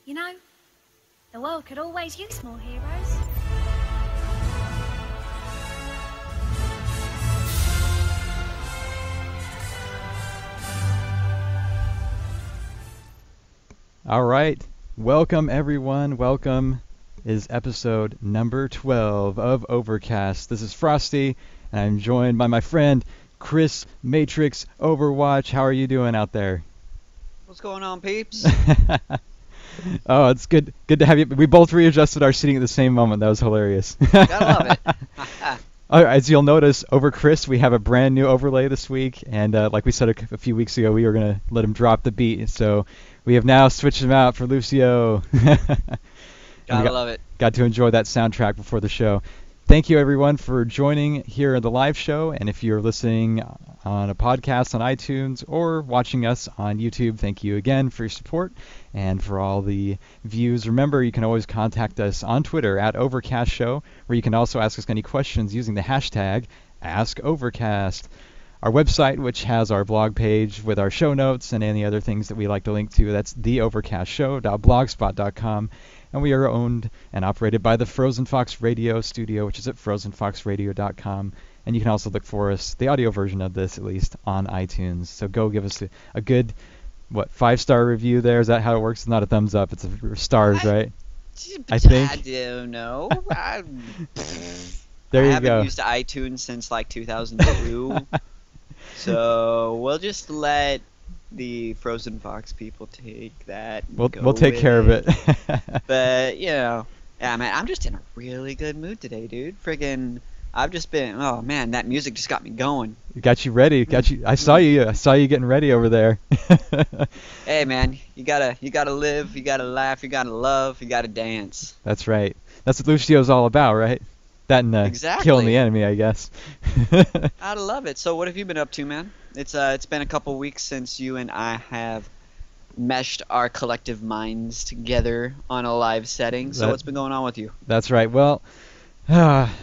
You know, the world could always use more heroes. All right. Welcome, everyone. Welcome is episode number 12 of Overcast. This is Frostee, and I'm joined by my friend Chris Matrix Overwatch. How are you doing out there? What's going on, peeps? Oh, it's good to have you. We both readjusted our seating at the same moment. That was hilarious. Gotta love it. As you'll notice, over Chris, we have a brand new overlay this week, and like we said a few weeks ago, we were going to let him drop the beat, so we have now switched him out for Lucio. Gotta love it. Got to enjoy that soundtrack before the show. Thank you, everyone, for joining here at the live show, and if you're listening on a podcast on iTunes or watching us on YouTube, thank you again for your support and for all the views. Remember, you can always contact us on Twitter at Overcast Show, where you can also ask us any questions using the hashtag AskOvercast. Our website, which has our blog page with our show notes and any other things that we like to link to, that's theovercastshow.blogspot.com. And we are owned and operated by the Frozen Fox Radio Studio, which is at frozenfoxradio.com. And you can also look for us, the audio version of this at least, on iTunes. So go give us a good, 5-star review there? Is that how it works? It's not a thumbs up, it's stars, right? I think. I don't know. There you I haven't go. used iTunes since like 2002. So we'll just let the Frozen Fox people take that. We'll take care of it. But, yeah, man, I'm just in a really good mood today, dude. Friggin', I've just been, oh man, that music just got me going. Got you ready. I saw you getting ready over there. Hey man, you gotta live, you gotta laugh, you gotta love, you gotta dance. That's right. That's what Lucio's all about, right? That and Exactly. killing the enemy, I guess. I love it. So what have you been up to, man? It's been a couple weeks since you and I have meshed our collective minds together on a live setting. So what's been going on with you? That's right. Well,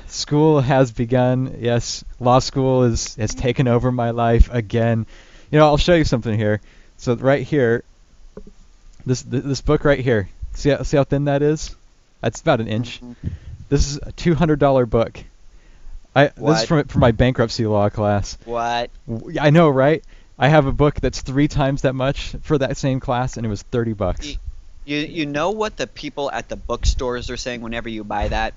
school has begun. Yes, law school has taken over my life again. You know, I'll show you something here. So right here, this book right here. See how thin that is? That's about an inch. Mm-hmm. This is a $200 book. This is from my bankruptcy law class. What? I know, right? I have a book that's 3 times that much for that same class, and it was $30. You know what the people at the bookstores are saying whenever you buy that?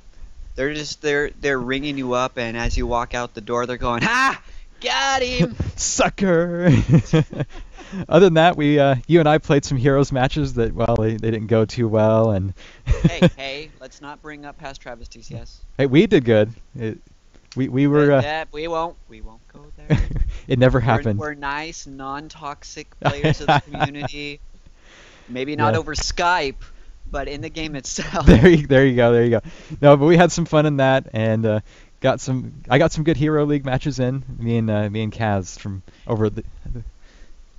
They're ringing you up, and as you walk out the door, they're going, "Ha! Got him!" Sucker! Other than that, you and I played some Heroes matches that, well, they didn't go too well, and hey, let's not bring up past travesties, yes? Hey, we did good. We were. We won't go there. It never happened. We're nice, non-toxic players of the community. Maybe not over Skype, but in the game itself. There you go. No, but we had some fun in that, and I got some good Hero League matches in. Me and Kaz from over the.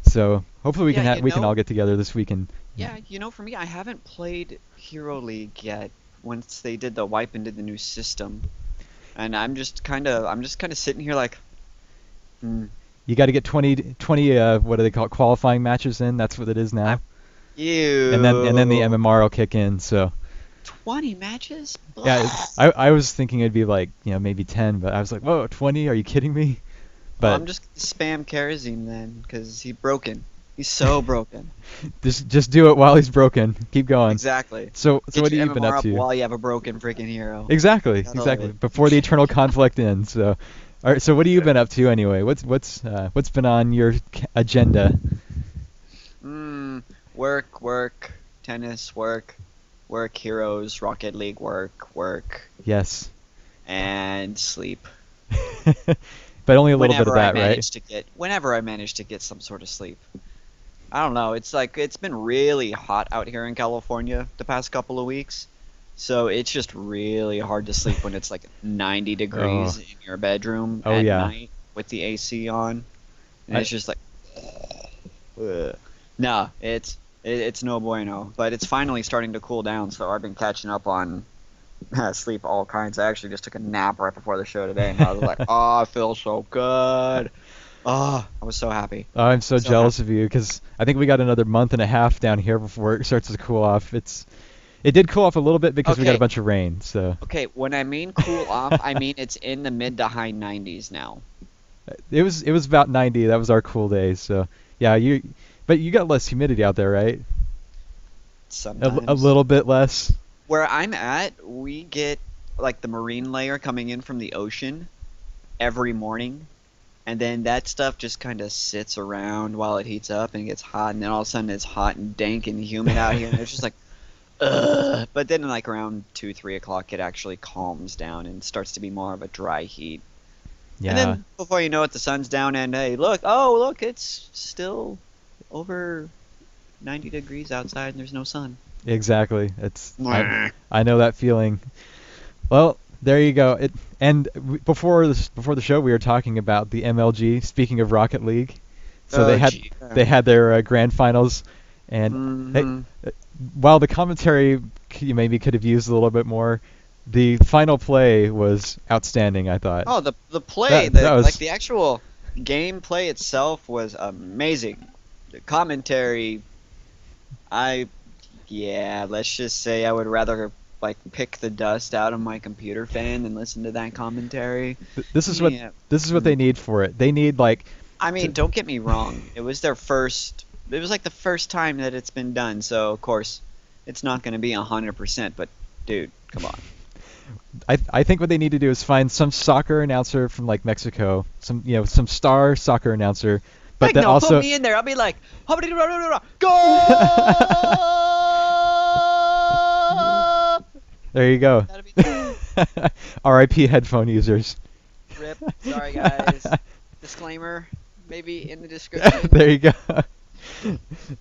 So hopefully we can all get together this weekend. Yeah, for me, I haven't played Hero League yet. Once they did the wipe and did the new system, and I'm just kind of sitting here like. You got to get 20 what do they call it, qualifying matches in. That's what it is now. Ew. And then the MMR will kick in. So. 20 matches? Yeah, I was thinking it'd be like maybe 10, but I was like, whoa, 20? Are you kidding me? But well, I'm just spam Karazim then, because he's broken. He's so broken. Just do it while he's broken. Keep going. Exactly. So what have you been up to? While you have a broken freaking hero. Exactly. Before the eternal conflict ends. So, all right. So what have you been up to anyway? What's been on your agenda? Work, tennis, work, Heroes, Rocket League, work. Yes. And sleep. But only a little bit of that, right? Whenever I manage to get some sort of sleep. I don't know. It's been really hot out here in California the past couple of weeks. So it's just really hard to sleep when it's like 90 degrees in your bedroom at night with the AC on. And it's just like... No, it's no bueno. But it's finally starting to cool down, so I've been catching up on sleep all kinds. I actually just took a nap right before the show today, and I was like, oh, I feel so good. Oh, I was so happy. Oh, I'm so So jealous happy. of you because I think we got another month and a half down here before it starts to cool off. It did cool off a little bit because we got a Okay, bunch of rain. So okay. When I mean cool off, I mean it's in the mid to high 90s now. it was about 90. That was our cool day. So yeah, but you got less humidity out there, right? A Sometimes. little bit less. Where I'm at, we get like the marine layer coming in from the ocean every morning, and then that stuff just kind of sits around while it heats up and gets hot, and then all of a sudden it's hot and dank and humid out here, and it's just like, ugh. But then like around 2, 3 o'clock, it actually calms down and starts to be more of a dry heat. And Yeah, then before you know it, the sun's down, and hey, look, oh look, it's still over 90 degrees outside, and there's no sun. exactly. It's Mwah. I know that feeling. Well, there you go. Before the show, we were talking about the MLG. Speaking of Rocket League, so Oh, gee. they had their grand finals, and Hmm. while the commentary you maybe could have used a little bit more, the final play was outstanding. I thought. Oh, the play, That was like the actual gameplay itself was amazing. The commentary, I yeah, let's just say I would rather like pick the dust out of my computer fan than listen to that commentary. this is Yeah. what they need for it. They need like I mean, to, don't get me wrong. It was their first. It was like the first time that it's been done, so of course, it's not going to be 100%. But dude, come on. I think what they need to do is find some soccer announcer from like Mexico, some star soccer announcer, but Heck then no, put also me in there. I'll be like, go! there you go. That'd be R.I.P. headphone users. rip. Sorry, guys. Disclaimer, maybe in the description. There you go.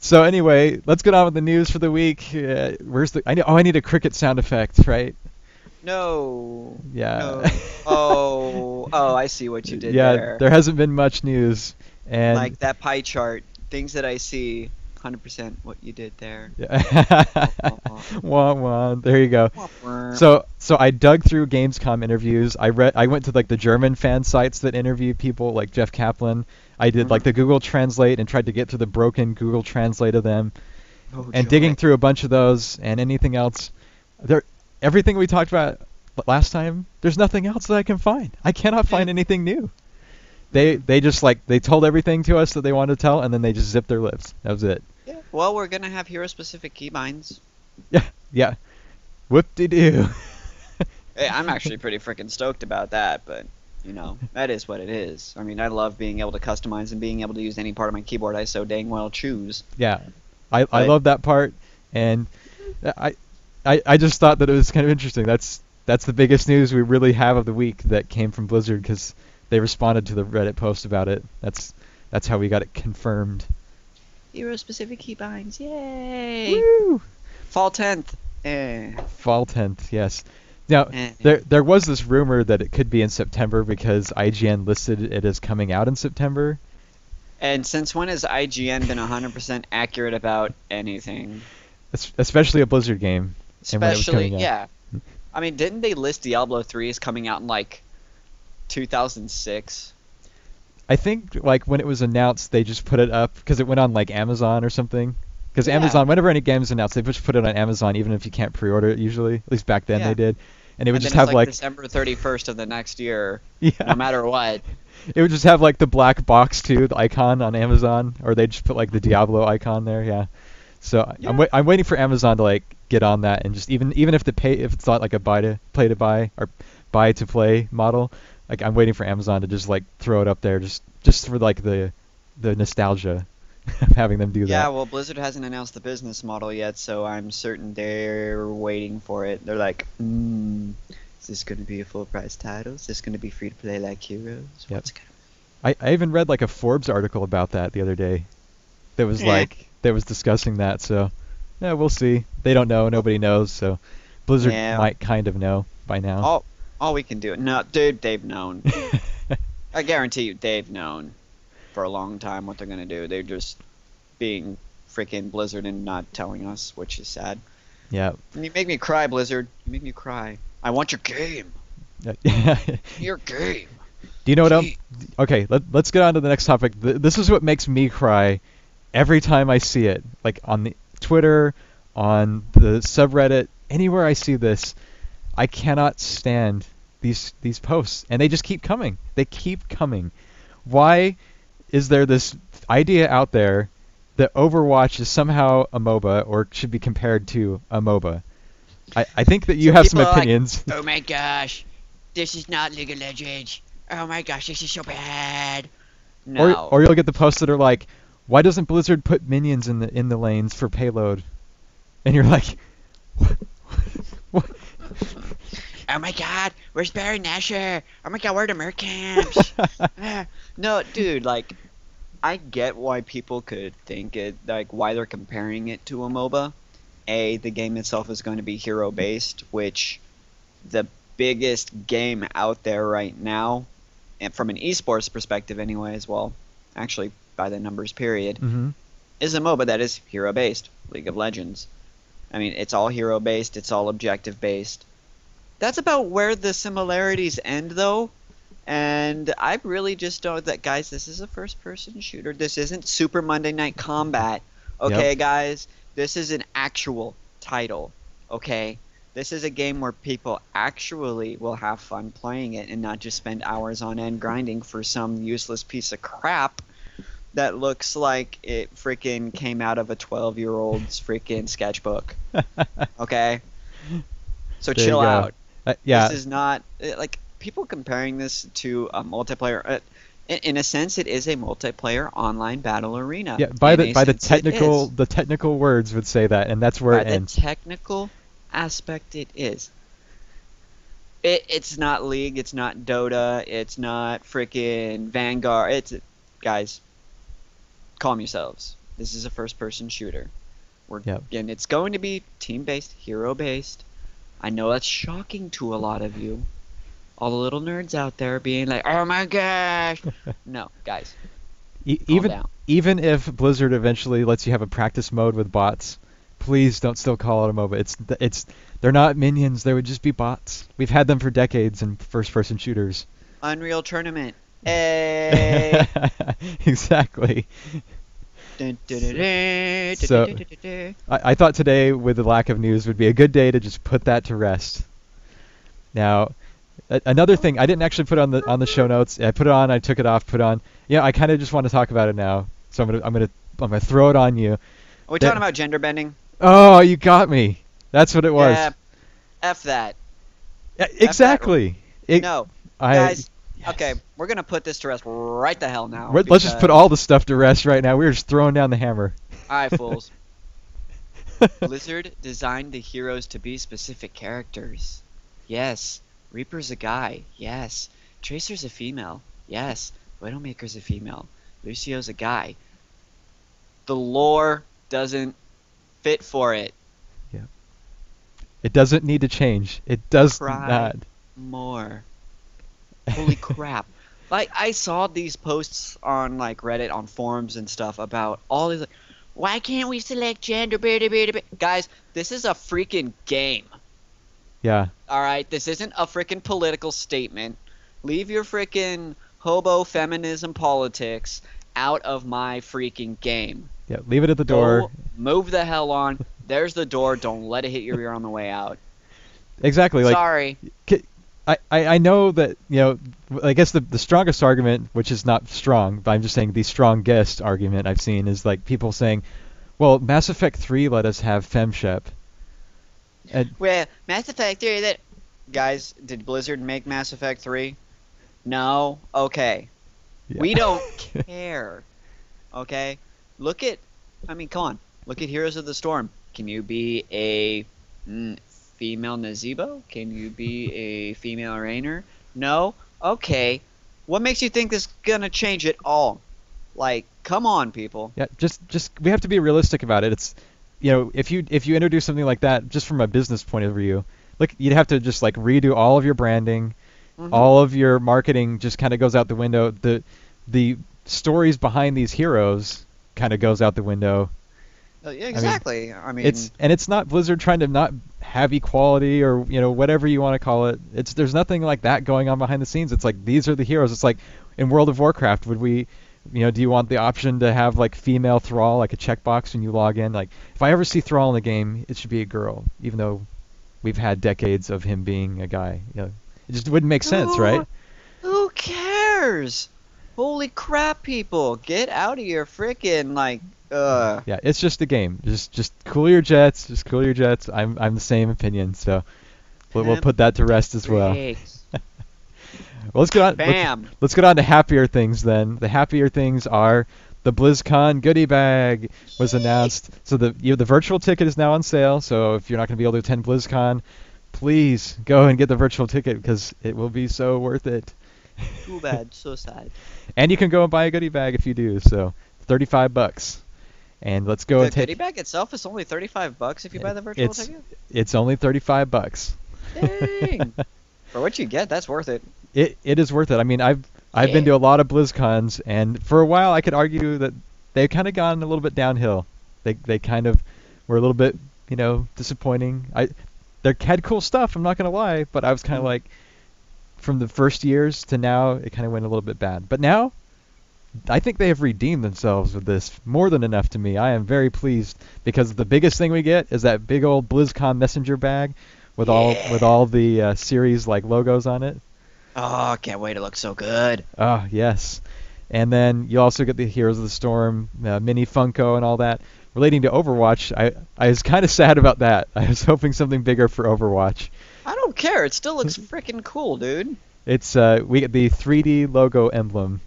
So anyway, let's get on with the news for the week. I need a cricket sound effect, right? No. Yeah. No. Oh, I see what you did Yeah, there. there hasn't been much news, and Like that pie chart, things that I see, 100% what you did there. yeah. Wah, wah. There you go. So I dug through Gamescom interviews. I went to like the German fan sites that interview people like Jeff Kaplan. I did like the Google Translate and tried to get to the broken Google Translate of them, Oh, and joy. digging through a bunch of those and anything else. Everything we talked about last time, there's nothing else that I can find. I cannot find anything new. They just like they told everything to us that they wanted to tell, and then they just zipped their lips. That was it. Yeah. Well, we're gonna have hero-specific keybinds. Yeah. Whoop-de-doo. Hey, I'm actually pretty freaking stoked about that, but you know, that is what it is. I mean, I love being able to customize and being able to use any part of my keyboard I so dang well choose. Yeah, I But- love that part, and I just thought that it was kind of interesting. That's the biggest news we really have of the week that came from Blizzard because they responded to the Reddit post about it. That's how we got it confirmed. Hero-specific keybinds, yay! Woo! Fall 10th. Eh. Fall 10th, yes. Now Eh. there was this rumor that it could be in September because IGN listed it as coming out in September. And since when has IGN been 100% accurate about anything? Especially a Blizzard game. And when it was Especially, coming out. yeah. I mean, didn't they list Diablo 3 as coming out in like 2006? I think like when it was announced, they just put it up because it went on like Amazon or something. Because Yeah. Amazon, whenever any game's announced, they just put it on Amazon, even if you can't pre-order it usually. At least back then Yeah. they did, and it would And just then it's have like like December 31st of the next year, yeah, no matter what. it would just have like the black box too, the icon on Amazon, or they just put like the Diablo icon there. Yeah. So Yeah. I'm waiting for Amazon to like get on that and just even if if it's not like a buy to buy or buy to play model, like I'm waiting for Amazon to just like throw it up there just for like the nostalgia of having them do Yeah, that. well, Blizzard hasn't announced the business model yet, so I'm certain they're waiting for it. They're like, is this going to be a full price title? Is this going to be free to play like Heroes? Yep. What's it gonna I even read like a Forbes article about that the other day. That was Eh. that was discussing that. So yeah, we'll see. They don't know. Nobody knows. So Blizzard Yeah. might kind of know by now. all we can do? No, dude, they've known. I guarantee you, they've known for a long time what they're going to do. They're just being freaking Blizzard and not telling us, which is sad. Yeah. And you make me cry, Blizzard. You make me cry. I want your game. Your game. Do you know what else? Okay, let's get on to the next topic. This is what makes me cry every time I see it. Like on the Twitter, on the subreddit, anywhere I see this, I cannot stand these posts, and they just keep coming. They keep coming. Why is there this idea out there that Overwatch is somehow a MOBA or should be compared to a MOBA? I think that you have some opinions. Like, oh my gosh, this is not League of Legends. Oh my gosh, this is so bad. No. Or you'll get the posts that are like, why doesn't Blizzard put minions in the lanes for payload? And you're like, what? Oh my god, where's Barry Nasher? Oh my god, where are the Merc camps? No, dude, like, I get why people could think it, like, why they're comparing it to a MOBA. The game itself is going to be hero-based, which the biggest game out there right now, and from an esports perspective anyway as well, actually by the numbers period, is a MOBA that is hero-based, League of Legends. I mean, it's all hero-based, it's all objective-based. That's about where the similarities end, though. And I really just don't... Guys, this is a first-person shooter. This isn't Super Monday Night Combat. Okay, guys? This is an actual title. Okay? This is a game where people actually will have fun playing it and not just spend hours on end grinding for some useless piece of crap that looks like it freaking came out of a 12-year-old's freaking sketchbook. Okay? So There chill you go. out. Yeah. This is not... like, people comparing this to a multiplayer... in a sense, it is a multiplayer online battle arena. Yeah, by the technical words would say that, and that's where it ends. By the technical aspect, it is. It's not League, it's not Dota, it's not freaking Vanguard. Guys, calm yourselves. This is a first-person shooter. And it's going to be team-based, hero-based. I know that's shocking to a lot of you. All the little nerds out there being like, oh my gosh. No, guys. Even if Blizzard eventually lets you have a practice mode with bots, please don't still call it a MOBA. They're not minions. They would just be bots. We've had them for decades in first-person shooters. Unreal Tournament. Hey. Exactly. Dun, dun, dun, dun, So, dun, dun, dun, dun. I thought today, with the lack of news, would be a good day to just put that to rest. Now, another thing, I didn't actually put on the show notes. I put it on, I took it off, put it on. Yeah, I kind of just want to talk about it now. So I'm gonna throw it on you. Are we talking about gender bending? Oh, you got me. That's what it was. Yeah, F that. Yeah, exactly. No, guys. Yes. Okay, we're gonna put this to rest right the hell now. Let's just put all the stuff to rest right now. We're just throwing down the hammer. Alright, fools. Blizzard designed the heroes to be specific characters. Yes. Reaper's a guy. Yes. Tracer's a female. Yes. Widowmaker's a female. Lucio's a guy. The lore doesn't fit for it. Yeah. It doesn't need to change. It does Cry not. more. Holy crap. Like, I saw these posts on, like, Reddit, on forums and stuff about all these, like, why can't we select gender? Guys, this is a freaking game. Yeah. Alright, this isn't a freaking political statement. Leave your freaking hobo feminism politics out of my freaking game. Yeah, leave it at the door. Go, move the hell on. There's the door. Don't let it hit your ear on the way out. Exactly. Like, sorry. I know that, you know, I guess the strongest argument, which is not strong, but I'm just saying the strongest argument I've seen is like people saying, well, Mass Effect 3 let us have femshep. Well, Mass Effect 3, that... Guys, did Blizzard make Mass Effect 3? No? Okay. Yeah. We don't care. Okay? Look at... I mean, come on. Look at Heroes of the Storm. Can you be a female Nazebo? Can you be a female Rainer? No? Okay. What makes you think this is gonna change it all? Like, come on, people. Yeah, just we have to be realistic about it. It's, you know, if you introduce something like that, just from a business point of view, like you'd have to just like redo all of your branding, all of your marketing just kind of goes out the window. The stories behind these heroes kind of goes out the window. Yeah, exactly. I mean, it's not Blizzard trying to not heavy quality or whatever you want to call it. There's nothing like that going on behind the scenes. It's like these are the heroes. It's like in World of Warcraft, would we, do you want the option to have like female Thrall, like a checkbox when you log in? Like if I ever see Thrall in the game, it should be a girl, even though we've had decades of him being a guy. It just wouldn't make sense, right? Who cares? Holy crap, people! Get out of your freaking Yeah, it's just a game. Just cool your jets. Just cool your jets. I'm the same opinion. So we'll put that to rest as well. Well, let's get on. Bam. Let's get on to happier things then. The happier things are the BlizzCon goodie bag was announced. So the virtual ticket is now on sale. So if you're not going to be able to attend BlizzCon, please go and get the virtual ticket because it will be so worth it. Too bad. So sad. And you can go and buy a goodie bag if you do. So $35. And let's go. The and take. goodie bag itself is only $35 if you buy the virtual ticket. It's only $35. Dang. For what you get, that's worth it. It is worth it. I mean, I've been to a lot of BlizzCons, and for a while I could argue that they've kind of gone a little bit downhill. They kind of were a little bit disappointing. They had cool stuff. I'm not gonna lie, but I was kind of like, from the first years to now, it kind of went a little bit bad. But now, I think they have redeemed themselves with this more than enough to me. I am very pleased because the biggest thing we get is that big old BlizzCon messenger bag with all the series like logos on it. Oh, can't wait! It looks so good. Oh yes, and then you also get the Heroes of the Storm mini Funko and all that. Relating to Overwatch, I was kind of sad about that. I was hoping something bigger for Overwatch. I don't care. It still looks freaking cool, dude. It's we get the 3D logo emblem.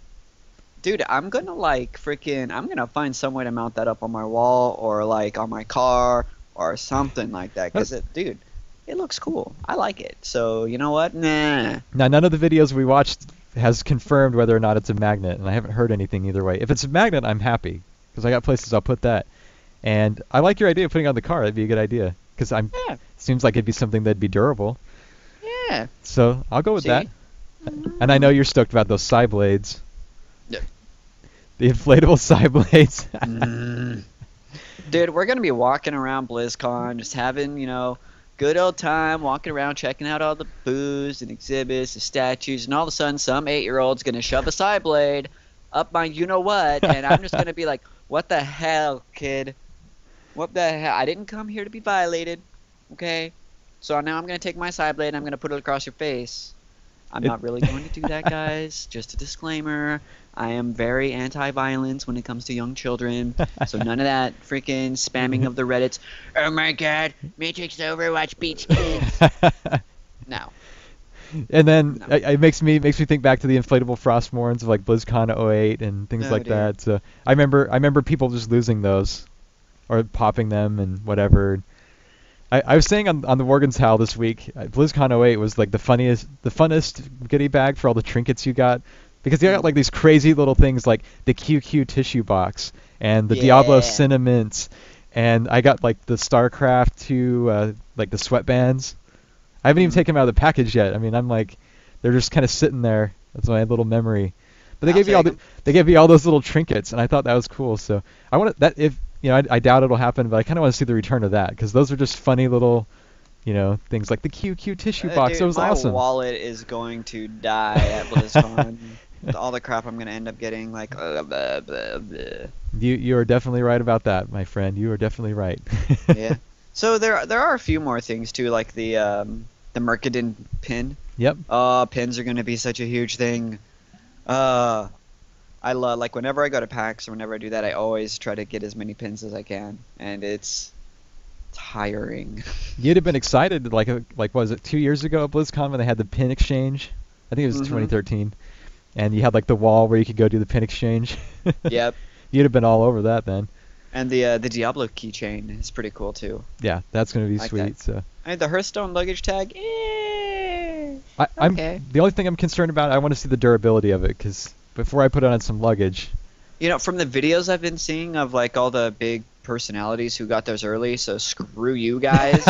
Dude, I'm gonna find some way to mount that up on my wall or like on my car or something like that. Cause dude, it looks cool. I like it. So you know what? Nah. Now none of the videos we watched has confirmed whether or not it's a magnet, and I haven't heard anything either way. If it's a magnet, I'm happy because I got places I'll put that. And I like your idea of putting it on the car. That'd be a good idea because it seems like it'd be something that'd be durable. Yeah. So I'll go with that. And I know you're stoked about those side blades. Yeah. The inflatable side blades. Dude, we're gonna be walking around BlizzCon, just having good old time, walking around, checking out all the booths and exhibits, the statues, and all of a sudden, some 8-year-old's gonna shove a side blade up my you-know-what, and I'm just gonna be like, "What the hell, kid? What the hell? I didn't come here to be violated, okay? So now I'm gonna take my side blade and I'm gonna put it across your face." I'm not really going to do that, guys. Just a disclaimer. I am very anti-violence when it comes to young children. So none of that freaking spamming of the Reddits. Oh my god, Matrix Overwatch beats kids. No. And then it makes me think back to the inflatable Frostmournes of like BlizzCon '08 and things like that. So I remember people just losing those or popping them and whatever. I was saying on the Morgan's Howl this week, BlizzCon '08 was like the funnest goodie bag for all the trinkets you got, because you got like these crazy little things like the QQ tissue box and the Diablo Cinnamints, and I got like the StarCraft 2 like the sweatbands. I haven't even taken them out of the package yet. I mean, I'm like, they're just kind of sitting there. That's my little memory. But they gave you all those little trinkets, and I thought that was cool. So I want that if. I doubt it'll happen, but I kind of want to see the return of that because those are just funny little, things like the QQ tissue box. Dude, it was awesome. My wallet is going to die at BlizzCon. With all the crap I'm going to end up getting, like, blah, blah, blah. You are definitely right about that, my friend. You are definitely right. Yeah. So there are a few more things too, like the Mercadin pin. Yep. Pins are going to be such a huge thing. I love, like, whenever I go to PAX or whenever I do that, I always try to get as many pins as I can, and it's tiring. You'd have been excited, like was it 2 years ago at BlizzCon when they had the pin exchange? I think it was 2013, and you had like the wall where you could go do the pin exchange. Yep. You'd have been all over that then. And the Diablo keychain is pretty cool too. Yeah, that's gonna be sweet. So. I mean, the Hearthstone luggage tag. Okay. The only thing I'm concerned about, I want to see the durability of it, because before I put it on some luggage. From the videos I've been seeing of like all the big personalities who got theirs early, so screw you guys.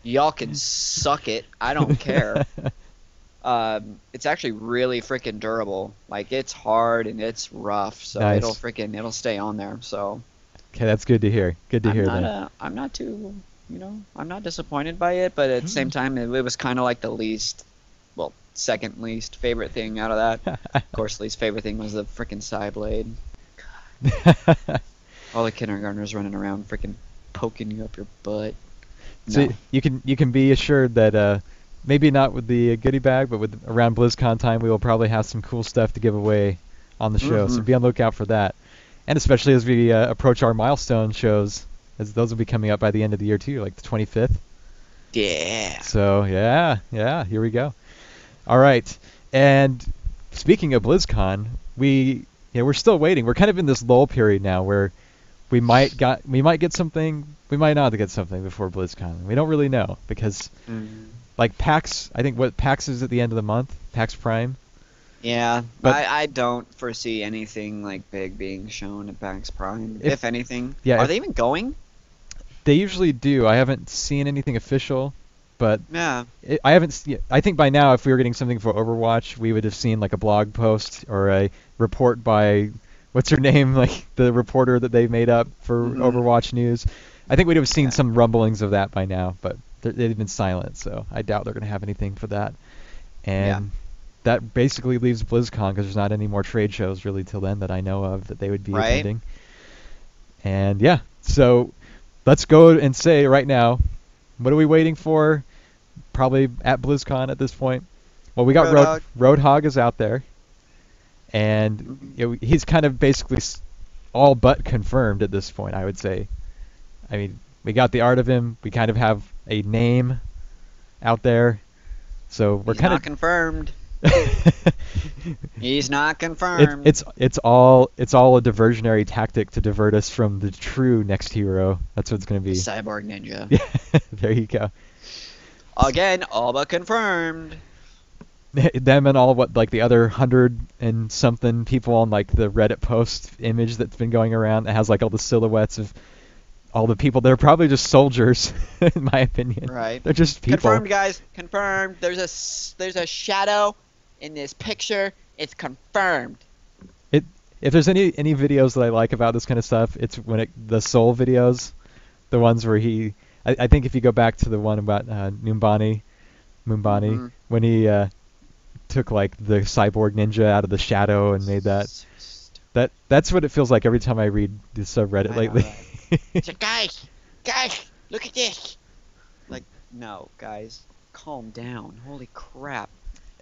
Y'all can suck it. I don't care. It's actually really freaking durable. Like, it's hard and it's rough, so it'll stay on there. So. Okay, that's good to hear. Good to hear that. I'm not too I'm not disappointed by it, but at the same time, it was kind of like the second least favorite thing out of that. Of course, least favorite thing was the freaking Psyblade. All the kindergartners running around freaking poking you up your butt. So No. you can be assured that maybe not with the goodie bag, but with around BlizzCon time, we will probably have some cool stuff to give away on the show. So be on the lookout for that, and especially as we approach our milestone shows, as those will be coming up by the end of the year too, like the 25th. Yeah. So yeah, here we go. All right, and speaking of BlizzCon, we're still waiting. We're kind of in this lull period now where we might get something, we might not get something before BlizzCon. We don't really know because like PAX, I think what PAX is at the end of the month, PAX Prime. Yeah, But- I don't foresee anything like big being shown at PAX Prime. If anything, yeah, are if- they even going? They usually do. I haven't seen anything official, but Yeah. I haven't. I think by now, if we were getting something for Overwatch, we would have seen like a blog post or a report by what's her name, like the reporter that they made up for Overwatch news. I think we'd have seen some rumblings of that by now, but they've been silent, so I doubt they're going to have anything for that. And that basically leaves BlizzCon because there's not any more trade shows really till then that I know of that they would be attending. And yeah, so let's go and say right now, what are we waiting for? Probably at BlizzCon at this point. Well, we got Roadhog is out there, and he's kind of basically all but confirmed at this point, I would say. I mean, we got the art of him. We kind of have a name out there, so we're kind of confirmed. He's not confirmed. It's all a diversionary tactic to divert us from the true next hero. That's what it's going to be. Cyborg Ninja. Yeah, there you go. Again, all but confirmed. Them and all like the other 100 and something people on like the Reddit post image that's been going around that has like all the silhouettes of all the people. They're probably just soldiers, in my opinion. Right. They're just people. Confirmed, guys. Confirmed. There's a shadow in this picture. It's confirmed. If there's any videos that I like about this kind of stuff, it's when the Soul videos, the ones where I think if you go back to the one about Moonbani, when he took like the cyborg ninja out of the shadow and made that's what it feels like every time I read the subreddit lately. It's like, guys, look at this. Like, no, guys, calm down. Holy crap.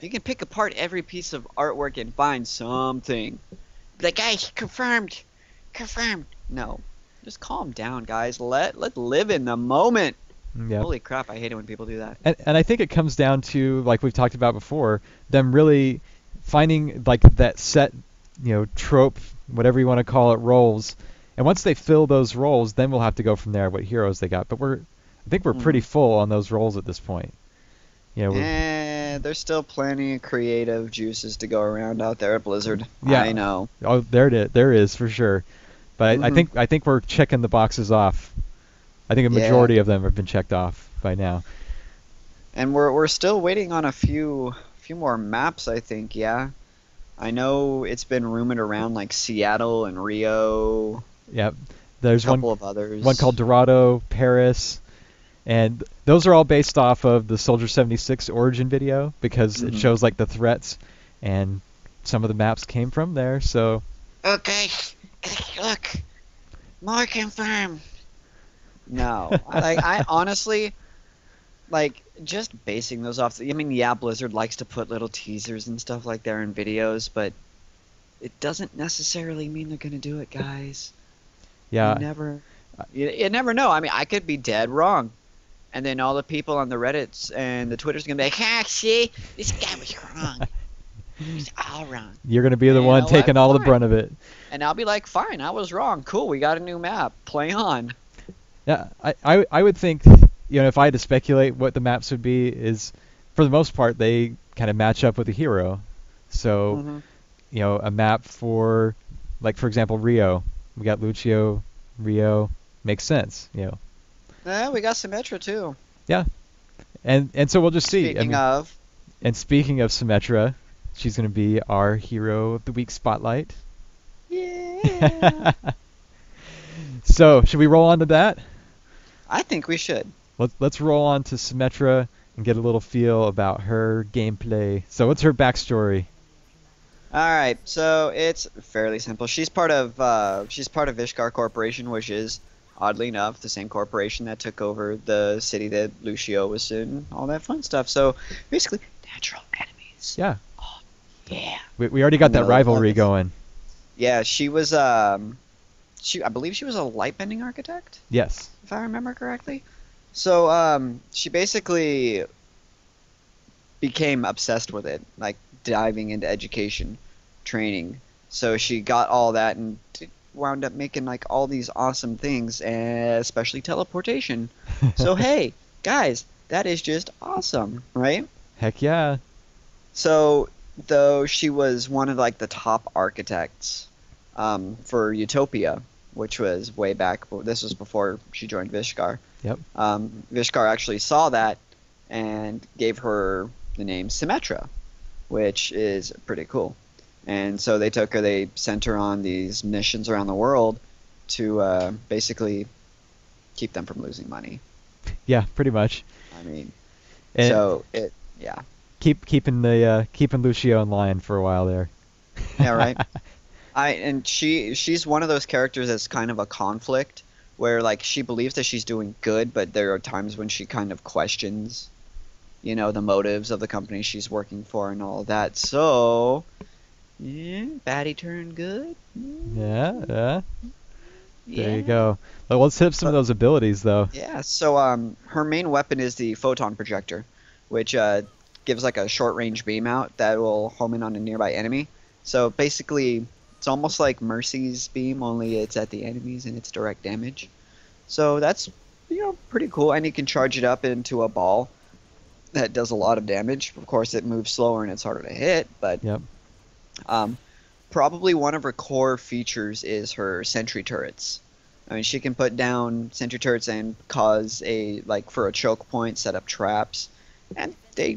You can pick apart every piece of artwork and find something. Like, guys, confirmed. No, just calm down, guys. Let's live in the moment. Yep. Holy crap, I hate it when people do that. And I think it comes down to, like we've talked about before, them really finding like that set, trope, whatever you want to call it, roles. And once they fill those roles, then we'll have to go from there what heroes they got. But I think we're pretty full on those roles at this point. There's still plenty of creative juices to go around out there at Blizzard. Yeah. I know. Oh, there is for sure. But I think we're checking the boxes off. I think a majority of them have been checked off by now. And we're still waiting on a few more maps, I think. Yeah. I know it's been rumored around like Seattle and Rio. Yep. There's a couple of others. One called Dorado, Paris, and those are all based off of the Soldier 76 origin video because it shows like the threats, and some of the maps came from there. So. Okay, look, more confirmed. No, I honestly, like, just basing those off. I mean, yeah, Blizzard likes to put little teasers and stuff like that in videos, but it doesn't necessarily mean they're gonna do it, guys. Yeah. You never know. I mean, I could be dead wrong, and then all the people on the Reddits and the Twitters are gonna be like, see, this guy was wrong. He's all wrong. You're gonna be the one taking all the brunt of it. And I'll be like, fine, I was wrong. Cool, we got a new map. Play on. Yeah, I would think, if I had to speculate what the maps would be, is for the most part they kind of match up with the hero. So, a map for, like for example, Rio. We got Lucio, Rio, makes sense. Yeah, we got Symmetra too. Yeah, and so we'll just see. Speaking of Symmetra, she's gonna be our hero of the week spotlight. Yeah. So, should we roll on to that? I think we should. Let's roll on to Symmetra and get a little feel about her gameplay. So what's her backstory? All right, so it's fairly simple. She's part of Vishkar Corporation, which is oddly enough the same corporation that took over the city that Lucio was in, all that fun stuff. So basically, natural enemies. Yeah. Oh, yeah. We already got that rivalry going. Yeah, she was I believe she was a lightbending architect, Yes. if I remember correctly. So she basically became obsessed with it, like diving into education, training. So she got all that and wound up making like all these awesome things, especially teleportation. So hey, guys, that is just awesome, right? Heck yeah. So though she was one of like the top architects for Utopia, which was way back. This was before she joined Vishkar. Yep. Vishkar actually saw that and gave her the name Symmetra, which is pretty cool. And so they sent her on these missions around the world to basically keep them from losing money. Yeah, pretty much. I mean, And yeah. keeping Lucio in line for a while there. Yeah, right. She's one of those characters that's kind of a conflict where like she believes that she's doing good, but there are times when she kind of questions, the motives of the company she's working for and all that. So, yeah, baddie turned good. Yeah. There Yeah. you go. Well, let's hit up some of those abilities though. Yeah. So, her main weapon is the photon projector, which gives like a short range beam out that will home in on a nearby enemy. So basically, it's almost like Mercy's beam, only it's at the enemies and it's direct damage. So that's pretty cool. And you can charge it up into a ball that does a lot of damage. Of course, it moves slower and it's harder to hit, but Yep. probably one of her core features is her sentry turrets. I mean, she can put down sentry turrets and cause for a choke point, set up traps, and they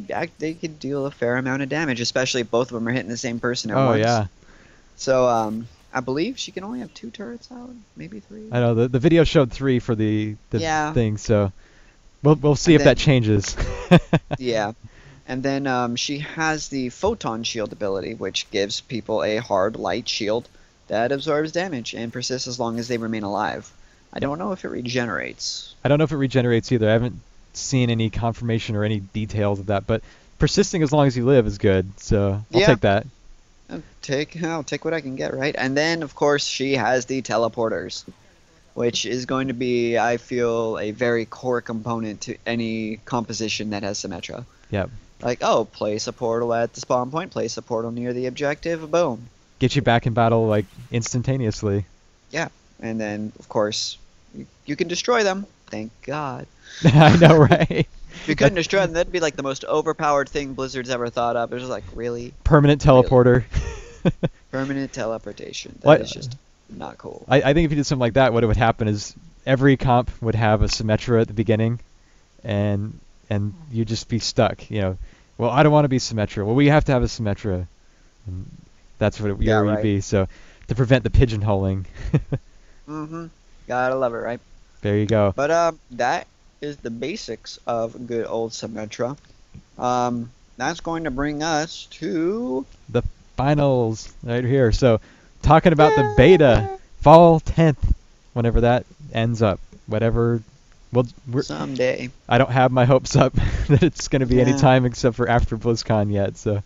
could deal a fair amount of damage, especially if both of them are hitting the same person at once. Oh yeah. So I believe she can only have 2 turrets out, maybe 3. I know the video showed 3 for the Yeah. thing, so we'll see if that changes. Yeah. And then she has the photon shield ability, which gives people a hard light shield that absorbs damage and persists as long as they remain alive. I don't know if it regenerates. I don't know if it regenerates either. I haven't seen any confirmation or any details of that, but persisting as long as you live is good, so I'll take that. I'll take what I can get, right? And then, of course, she has the teleporters, which is going to be, I feel, a very core component to any composition that has Symmetra. Yep. Like, place a portal at the spawn point, place a portal near the objective, boom. Get you back in battle, like, instantaneously. Yeah, and then, of course, you can destroy them. Thank God. I know, right? If you couldn't destroy them, that'd be like the most overpowered thing Blizzard's ever thought of. It was like, really? Permanent teleporter. Permanent teleportation. That is just not cool. I think if you did something like that, what would happen is every comp would have a Symmetra at the beginning, and you'd just be stuck. Well, I don't want to be Symmetra. Well, we have to have a Symmetra. And that's what you'd be. So to prevent the pigeonholing. Mm-hmm. Gotta love it, right? There you go. But that is the basics of good old Symmetra. That's going to bring us to the finals right here. So talking about the beta, fall 10th, whenever that ends up, whatever. Well, someday. I don't have my hopes up that it's going to be any time except for after BlizzCon yet. So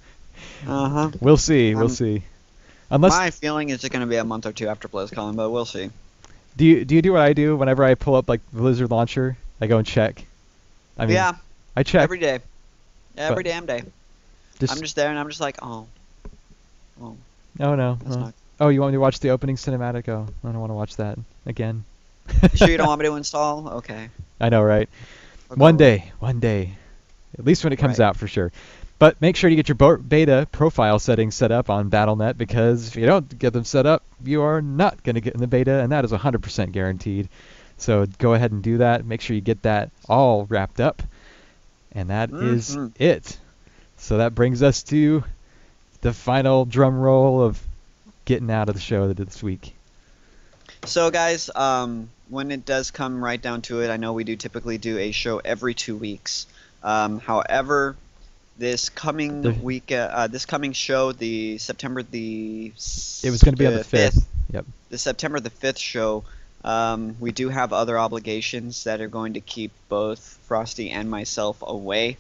we'll see. We'll see. Unless my feeling is it's going to be a month or 2 after BlizzCon, but we'll see. Do you do what I do whenever I pull up like the Blizzard launcher? I go and check. I mean, yeah, I check every day, damn day. I'm just there and I'm just like, oh no. Not... Oh, you want me to watch the opening cinematic? Oh, I don't want to watch that again. You sure you don't want me to install? Okay. I know, right? One day. At least when it comes out, for sure. But make sure you get your beta profile settings set up on Battle.net, because if you don't get them set up, you are not going to get in the beta, and that is 100% guaranteed. So go ahead and do that. Make sure you get that all wrapped up. And that is it. So that brings us to the final drum roll of getting out of the show this week. So guys, when it does come right down to it, I know we do typically do a show every 2 weeks. However, this The- coming week, this coming show, the September It was going to be on the 5th. Yep. the September the 5th show, we do have other obligations that are going to keep both Frosty and myself away.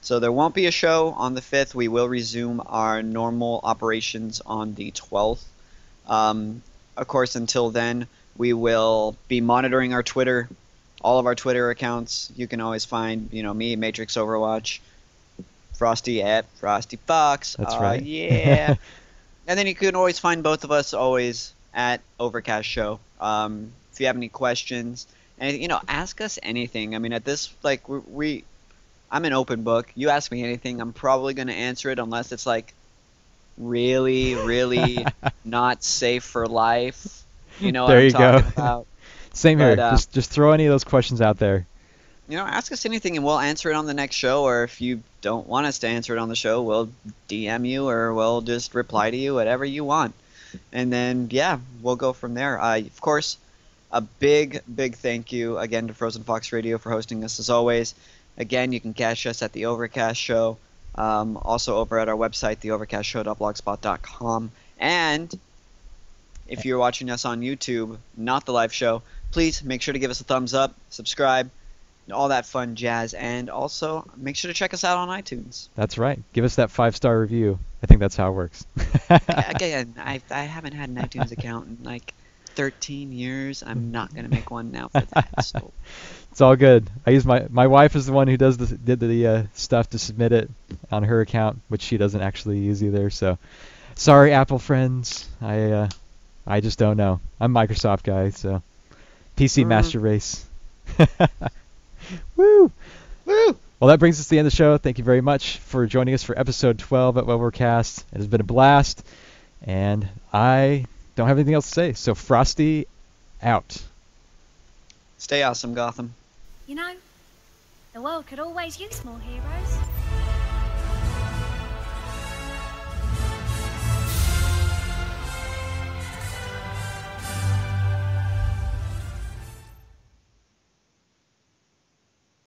So there won't be a show on the 5th. We will resume our normal operations on the 12th. Of course, until then, we will be monitoring our Twitter, all of our Twitter accounts. You can always find, me, Matrix Overwatch, Frosty at Frosty Fox. That's right. Yeah. And then you can always find both of us always at Overcast Show. If you have any questions, and ask us anything. I mean, at this, like, I'm an open book. You ask me anything, I'm probably gonna answer it unless it's like really, really not safe for life. You know what There I'm you go. talking about. Same here. But, Just throw any of those questions out there. Ask us anything and we'll answer it on the next show. Or if you don't want us to answer it on the show, we'll DM you or we'll just reply to you, whatever you want. And then, yeah, we'll go from there. Of course, a big, big thank you again to Frozen Fox Radio for hosting us as always. Again, you can catch us at the Overcast Show, also over at our website, theovercastshow.blogspot.com. And if you're watching us on YouTube, not the live show, please make sure to give us a thumbs up, subscribe, all that fun jazz, and also make sure to check us out on iTunes. That's right. Give us that 5-star review. I think that's how it works. Again, I haven't had an iTunes account in like 13 years. I'm not going to make one now for that. So. It's all good. I use my wife is the one who did the stuff to submit it on her account, which she doesn't actually use either. So, sorry, Apple friends. I just don't know. I'm Microsoft guy, so PC Master Race. Woo! Woo! Well, that brings us to the end of the show. Thank you very much for joining us for episode 12 of Overcast. It has been a blast, and I don't have anything else to say. So, Frosty, out. Stay awesome, Gotham. You know, the world could always use more heroes.